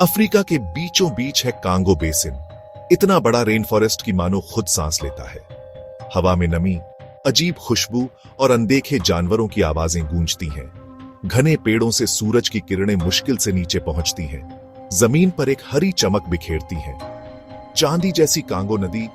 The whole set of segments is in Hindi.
अफ्रीका के बीचों बीच है कांगो बेसिन। इतना बड़ा रेन फॉरेस्ट की मानो खुद सांस लेता है। हवा में नमी, अजीब खुशबू और अनदेखे जानवरों की आवाजें गूंजती हैं। घने पेड़ों से सूरज की किरणें मुश्किल से नीचे पहुंचती हैं। जमीन पर एक हरी चमक बिखेरती है। चांदी जैसी कांगो नदी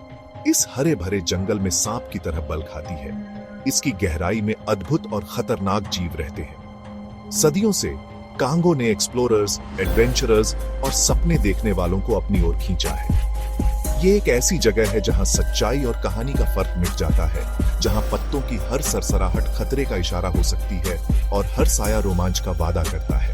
इस हरे भरे जंगल में सांप की तरह बल खाती है। इसकी गहराई में अद्भुत और खतरनाक जीव रहते हैं। सदियों से कांगो ने एक्सप्लोरर्स, एडवेंचरर्स और सपने देखने वालों को अपनी ओर खींचा है। ये एक ऐसी जगह है जहां सच्चाई और कहानी का फर्क मिट जाता है, जहां पत्तों की हर सरसराहट खतरे का इशारा हो सकती है और हर साया रोमांच का वादा करता है।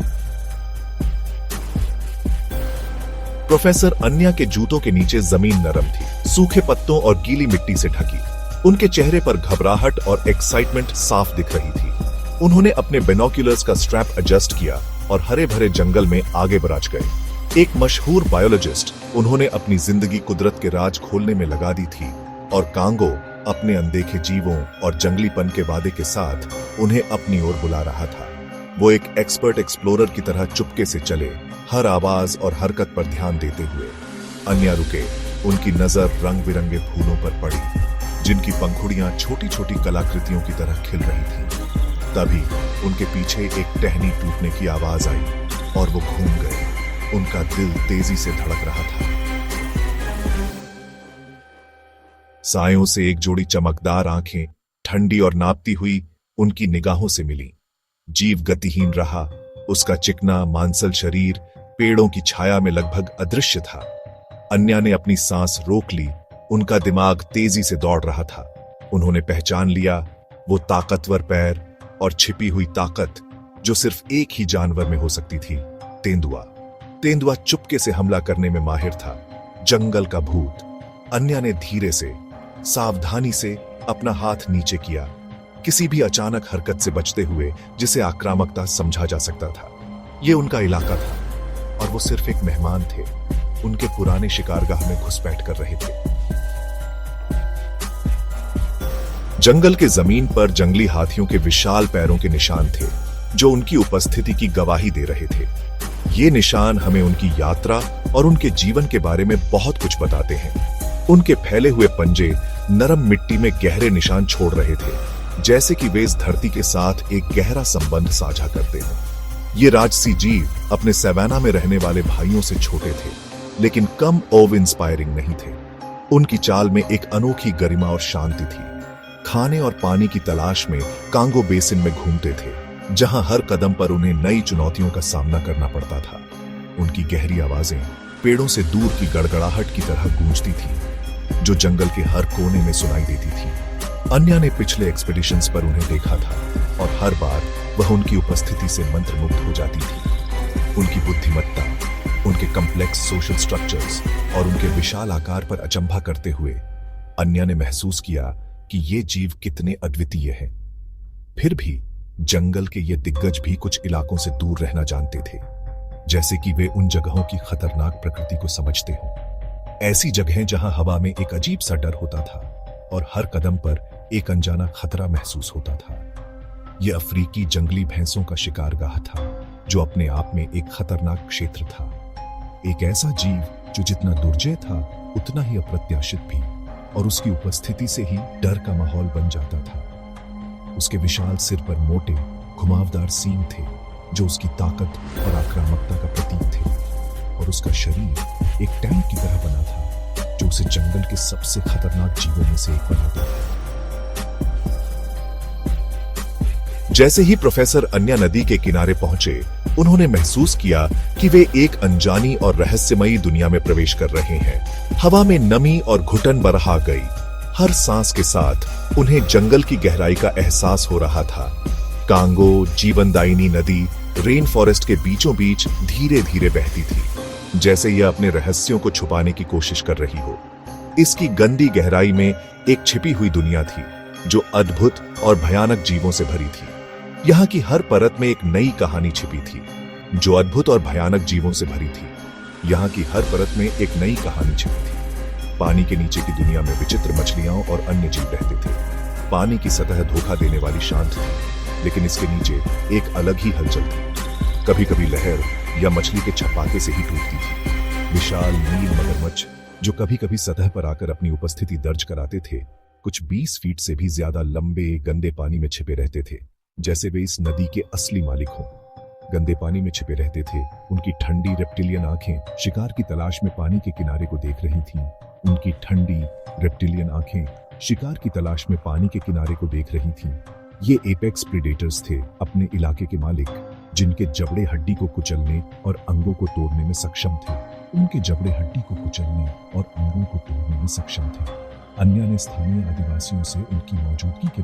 प्रोफेसर अन्या के जूतों के नीचे जमीन नरम थी, सूखे पत्तों और गीली मिट्टी से ढकी। उनके चेहरे पर घबराहट और एक्साइटमेंट साफ दिख रही थी। उन्होंने अपने बिनोक्यूलर्स का स्ट्रैप एडजस्ट किया और हरे भरे जंगल में आगे बढ़ गए। एक मशहूर बायोलॉजिस्ट, उन्होंने अपनी जिंदगी कुदरत के राज खोलने में लगा दी थी और कांगो अपने अनदेखे जीवों और जंगलीपन के वादे के साथ उन्हें अपनी ओर बुला रहा था। वो एक एक्सपर्ट एक्सप्लोरर की तरह चुपके से चले, हर आवाज और हरकत पर ध्यान देते हुए। अन्या रुके। उनकी नजर रंग बिरंगे फूलों पर पड़ी, जिनकी पंखुड़ियां छोटी छोटी कलाकृतियों की तरह खिल रही थीं। तभी उनके पीछे एक टहनी टूटने की आवाज आई और वो घूम गए। उनका दिल तेजी से धड़क रहा था। सायों से एक जोड़ी चमकदार आंखें ठंडी और नापती हुई उनकी निगाहों से मिली। जीव गतिहीन रहा, उसका चिकना मांसल शरीर पेड़ों की छाया में लगभग अदृश्य था। अन्या ने अपनी सांस रोक ली। उनका दिमाग तेजी से दौड़ रहा था। उन्होंने पहचान लिया वो ताकतवर पैर और छिपी हुई ताकत जो सिर्फ एक ही जानवर में हो सकती थी, तेंदुआ। तेंदुआ चुपके से हमला करने में माहिर था, जंगल का भूत। अन्या ने धीरे से, सावधानी से अपना हाथ नीचे किया, किसी भी अचानक हरकत से बचते हुए जिसे आक्रामकता समझा जा सकता था। यह उनका इलाका था और वो सिर्फ एक मेहमान थे, उनके पुराने शिकारगाह में घुसपैठ कर रहे थे। जंगल के जमीन पर जंगली हाथियों के विशाल पैरों के निशान थे, जो उनकी उपस्थिति की गवाही दे रहे थे। ये निशान हमें उनकी यात्रा और उनके जीवन के बारे में बहुत कुछ बताते हैं। उनके फैले हुए पंजे नरम मिट्टी में गहरे निशान छोड़ रहे थे, जैसे कि वे इस धरती के साथ एक गहरा संबंध साझा करते हों। ये राजसी जीव अपने सैवाना में रहने वाले भाइयों से छोटे थे, लेकिन कम ओव इंस्पायरिंग नहीं थे। उनकी चाल में एक अनोखी गरिमा और शांति थी। खाने और पानी की तलाश में कांगो बेसिन में घूमते थे, जहां हर कदम पर उन्हें नई चुनौतियों का सामना करना पड़ता था। उनकी गहरी आवाजें पेड़ों से दूर की गड़गड़ाहट की तरह गूंजती थी, जो जंगल के हर कोने में सुनाई देती थी। अन्या ने पिछले एक्सपीडिशंस पर उन्हें देखा था और हर बार वह उनकी उपस्थिति से मंत्रमुग्ध हो जाती थी। उनकी बुद्धिमत्ता, उनके कॉम्प्लेक्स सोशल स्ट्रक्चर्स और उनके विशाल आकार पर अचंभा करते हुए अन्या ने महसूस किया कि ये जीव कितने अद्वितीय हैं। फिर भी जंगल के ये दिग्गज भी कुछ इलाकों से दूर रहना जानते थे, जैसे कि वे उन जगहों की खतरनाक प्रकृति को समझते हों। ऐसी जगहें जहां हवा में एक अजीब सा डर होता था और हर कदम पर एक अनजाना खतरा महसूस होता था। यह अफ्रीकी जंगली भैंसों का शिकारगाह था, जो अपने आप में एक खतरनाक क्षेत्र था। एक ऐसा जीव जो जितना दुर्जय था उतना ही अप्रत्याशित भी, और उसकी उपस्थिति से ही डर का माहौल बन जाता था। उसके विशाल सिर पर मोटे घुमावदार सींग थे, जो उसकी ताकत और आक्रामकता का प्रतीक थे, और उसका शरीर एक टैंक की तरह बना था, जो उसे जंगल के सबसे खतरनाक जीवों में से एक बनाता था। जैसे ही प्रोफेसर अन्या नदी के किनारे पहुंचे, उन्होंने महसूस किया कि वे एक अनजानी और रहस्यमयी दुनिया में प्रवेश कर रहे हैं। हवा में नमी और घुटन बरहा गई। हर सांस के साथ उन्हें जंगल की गहराई का एहसास हो रहा था। कांगो जीवनदायिनी नदी रेन फॉरेस्ट के बीचों बीच धीरे धीरे बहती थी, जैसे यह अपने रहस्यों को छुपाने की कोशिश कर रही हो। इसकी गंदी गहराई में एक छिपी हुई दुनिया थी, जो अद्भुत और भयानक जीवों से भरी थी। यहाँ की हर परत में एक नई कहानी छिपी थी, जो अद्भुत और भयानक जीवों से भरी थी। यहाँ की हर परत में एक नई कहानी छिपी थी। पानी के नीचे की दुनिया में विचित्र मछलियां और अन्य जीव रहते थे। पानी की सतह धोखा देने वाली शांत थी, लेकिन इसके नीचे एक अलग ही हलचल थी। कभी कभी लहर या मछली के छपाके से ही टूटती थी। विशाल नील मगरमच्छ जो कभी कभी सतह पर आकर अपनी उपस्थिति दर्ज कराते थे, कुछ 20 फीट से भी ज्यादा लंबे गंदे पानी में छिपे रहते थे, जैसे वे इस नदी के असली मालिक हों। गंदे पानी में छिपे रहते थे। उनकी ठंडी रेप्टिलियन आंखें शिकार की तलाश में पानी के किनारे को देख रही थीं। उनकी ठंडी रेप्टिलियन आंखें शिकार की तलाश में पानी के किनारे को देख रही थीं। ये एपेक्स प्रेडेटर्स थे, अपने इलाके के मालिक, जिनके जबड़े हड्डी को कुचलने और अंगों को तोड़ने में सक्षम थे। उनके जबड़े हड्डी को कुचलने और अंगों को तोड़ने में सक्षम थे। अन्या ने स्थानीय आदिवासियों से उनकी मौजूदगी के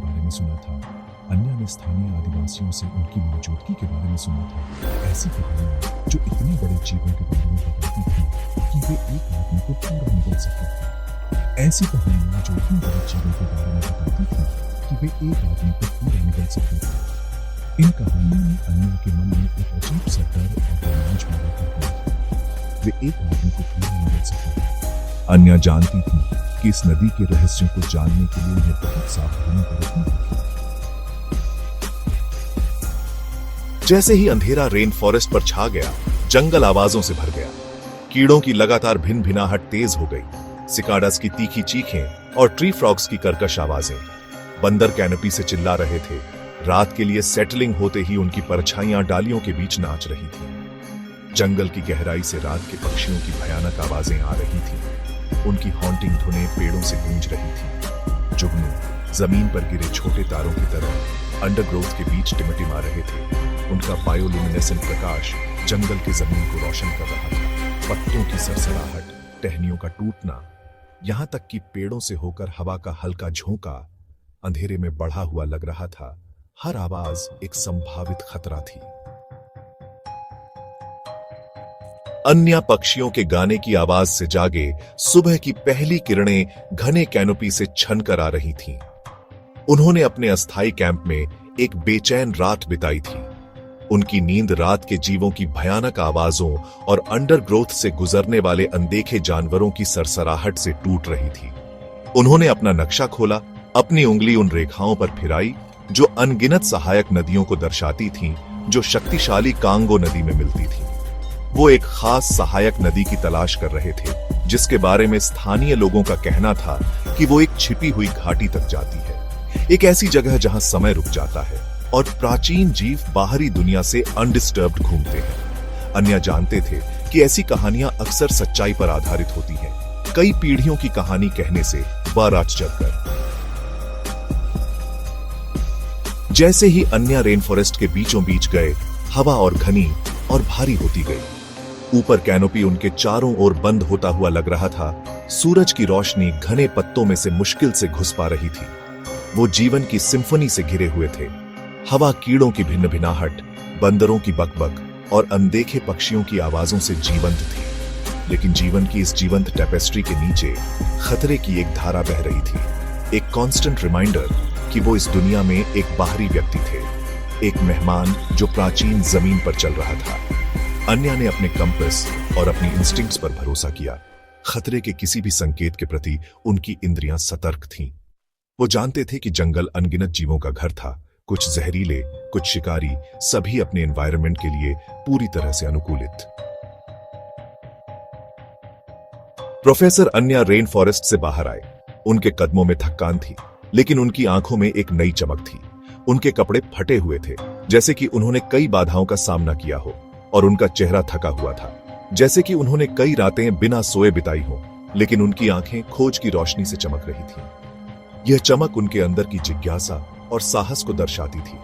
बारे में सुना था। ऐसी कहानियां जो इतने बड़े जीवों के बारे में बताती थी कि वे एक आदमी को पूरा निगल सकती थी। ऐसी कहानियां जो इतने बड़े जीवों के बारे में बताती थी कि वे एक आदमी को पूरा निगल सकती थी। इन कहानियों ने अन्या के मन में एक अजीब सा डर और रोमांच पैदा कर दिया था। वे एक आदमी को पूरा निगल सकती थी। अन्या जानती थी कि इस नदी के रहस्यों को जानने के लिए उन्हें बहुत सावधानी बरतनी होगी। जैसे ही अंधेरा रेन फॉरेस्ट पर छा गया, जंगल आवाजों से भर गया। कीड़ों की लगातार भिन भिनाहट तेज हो गई। सिकाडास की तीखी चीखें और ट्री फ्रॉग्स की कर्कश आवाजें। बंदर कैनोपी से चिल्ला रहे थे। रात के लिए सेटलिंग होते ही उनकी परछाइयां डालियों के बीच नाच रही थीं। जंगल की गहराई से रात के पक्षियों की भयानक आवाजें आ रही थीं। उनकी हॉन्टिंग धुनें पेड़ों से गूंज रही थीं। जुगनू जमीन पर गिरे छोटे तारों की तरह अंडरग्रोथ के बीच टिमटिमा रहे थे। उनका बायोल्यूमिनेसेंट प्रकाश जंगल की जमीन को रोशन कर रहा था। पत्तों की सरसराहट, टहनियों का टूटना, यहां तक कि पेड़ों से होकर हवा का हल्का झोंका अंधेरे में बढ़ा हुआ लग रहा था। हर आवाज एक संभावित खतरा थी। अन्य पक्षियों के गाने की आवाज से जागे सुबह की पहली किरणें घने कैनोपी से छन कर आ रही थीं। उन्होंने अपने अस्थायी कैंप में एक बेचैन रात बिताई थी। उनकी नींद रात के जीवों की भयानक आवाजों और अंडरग्रोथ से गुजरने वाले अनदेखे जानवरों की सरसराहट से टूट रही थी। उन्होंने अपना नक्शा खोला, अपनी उंगली उन रेखाओं पर फिराई जो अनगिनत सहायक नदियों को दर्शाती थीं, जो शक्तिशाली कांगो नदी में मिलती थीं। वो एक खास सहायक नदी की तलाश कर रहे थे, जिसके बारे में स्थानीय लोगों का कहना था कि वो एक छिपी हुई घाटी तक जाती है, एक ऐसी जगह जहां समय रुक जाता है और प्राचीन जीव बाहरी दुनिया से अनडिस्टर्ब्ड घूमते हैं। अन्य जानते थे कि ऐसी कहानियां अक्सर सच्चाई पर आधारित होती हैं, कई पीढ़ियों की कहानी कहने से बारात चढ़कर। जैसे ही अन्य रेन फॉरेस्ट के बीचों बीच गए, हवा और घनी और भारी होती गई। ऊपर कैनोपी उनके चारों ओर बंद होता हुआ लग रहा था। सूरज की रोशनी घने पत्तों में से मुश्किल से घुस पा रही थी। वो जीवन की सिम्फनी से घिरे हुए थे। हवा कीड़ों की भिन्न भिनाहट, बंदरों की बकबक और अनदेखे पक्षियों की आवाजों से जीवंत थी। लेकिन जीवन की इस जीवंत टेपेस्ट्री के नीचे खतरे की एक धारा बह रही थी, एक कांस्टेंट रिमाइंडर कि वो इस दुनिया में एक बाहरी व्यक्ति थे, एक मेहमान जो प्राचीन जमीन पर चल रहा था। अन्या ने अपने कंपास और अपनी इंस्टिंक्ट्स पर भरोसा किया। खतरे के किसी भी संकेत के प्रति उनकी इंद्रियां सतर्क थीं। वो जानते थे कि जंगल अनगिनत जीवों का घर था, कुछ जहरीले, कुछ शिकारी, सभी अपने एनवायरनमेंट के लिए पूरी तरह से अनुकूलित। प्रोफेसर अन्या रेन फॉरेस्ट से बाहर आए। उनके कदमों में थकान थी, लेकिन उनकी आंखों में एक नई चमक थी। उनके कपड़े फटे हुए थे, जैसे कि उन्होंने कई बाधाओं का सामना किया हो, और उनका चेहरा थका हुआ था, जैसे कि उन्होंने कई रातें बिना सोए बिताई हो। लेकिन उनकी आंखें खोज की रोशनी से चमक रही थीं। यह चमक उनके अंदर की जिज्ञासा और साहस को दर्शाती थी।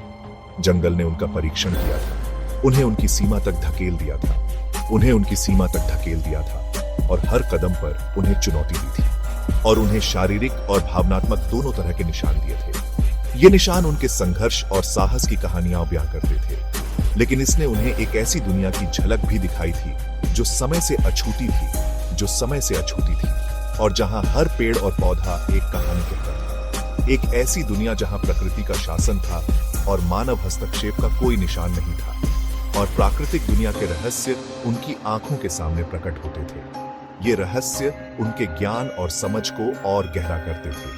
जंगल ने उनका परीक्षण किया था, उन्हें उनकी सीमा तक धकेल दिया था, उन्हें उनकी सीमा तक धकेल दिया था, और हर कदम पर उन्हें चुनौती दी थी, और उन्हें शारीरिक और भावनात्मक दोनों तरह के निशान दिए थे। ये निशान उनके संघर्ष और साहस की कहानियां बयां करते थे। लेकिन इसने उन्हें एक ऐसी दुनिया की झलक भी दिखाई थी जो समय से अछूती थी, और जहां हर पेड़ और पौधा एक कहानी कहता था। एक ऐसी दुनिया जहां प्रकृति का शासन था और मानव हस्तक्षेप का कोई निशान नहीं था, और प्राकृतिक दुनिया के रहस्य उनकी आंखों के सामने प्रकट होते थे। ये रहस्य उनके ज्ञान और समझ को और गहरा करते थे।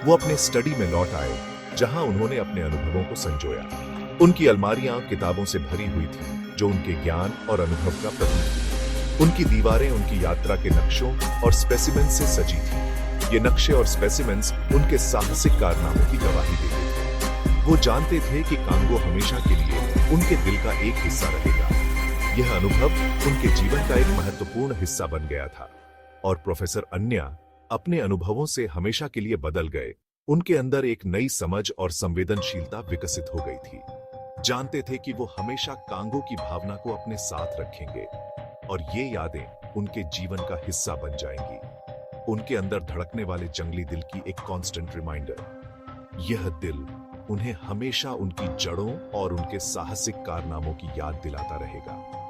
वो अपने स्टडी में लौट आए, जहां उन्होंने अपने अनुभवों को संजोया। उनकी अलमारियां किताबों से भरी हुई थीं, जो उनके ज्ञान और अनुभव का प्रतीक थी। उनकी दीवारें उनकी यात्रा के नक्शों और स्पेसिमेंस से सजी थीं। ये नक्शे और स्पेसिमेंस उनके साहसिक कारनामों की गवाही देते थे। वो जानते थे कि कांगो हमेशा के लिए उनके दिल का एक हिस्सा रहेगा। यह अनुभव उनके जीवन का एक महत्वपूर्ण हिस्सा बन गया था और प्रोफेसर अन्या अपने अनुभवों से हमेशा के लिए बदल गए। उनके अंदर एक नई समझ और संवेदनशीलता विकसित हो गई थी। जानते थे कि वो हमेशा कांगो की भावना को अपने साथ रखेंगे और ये यादें उनके जीवन का हिस्सा बन जाएंगी। उनके अंदर धड़कने वाले जंगली दिल की एक कांस्टेंट रिमाइंडर। यह दिल उन्हें हमेशा उनकी जड़ों और उनके साहसिक कारनामों की याद दिलाता रहेगा।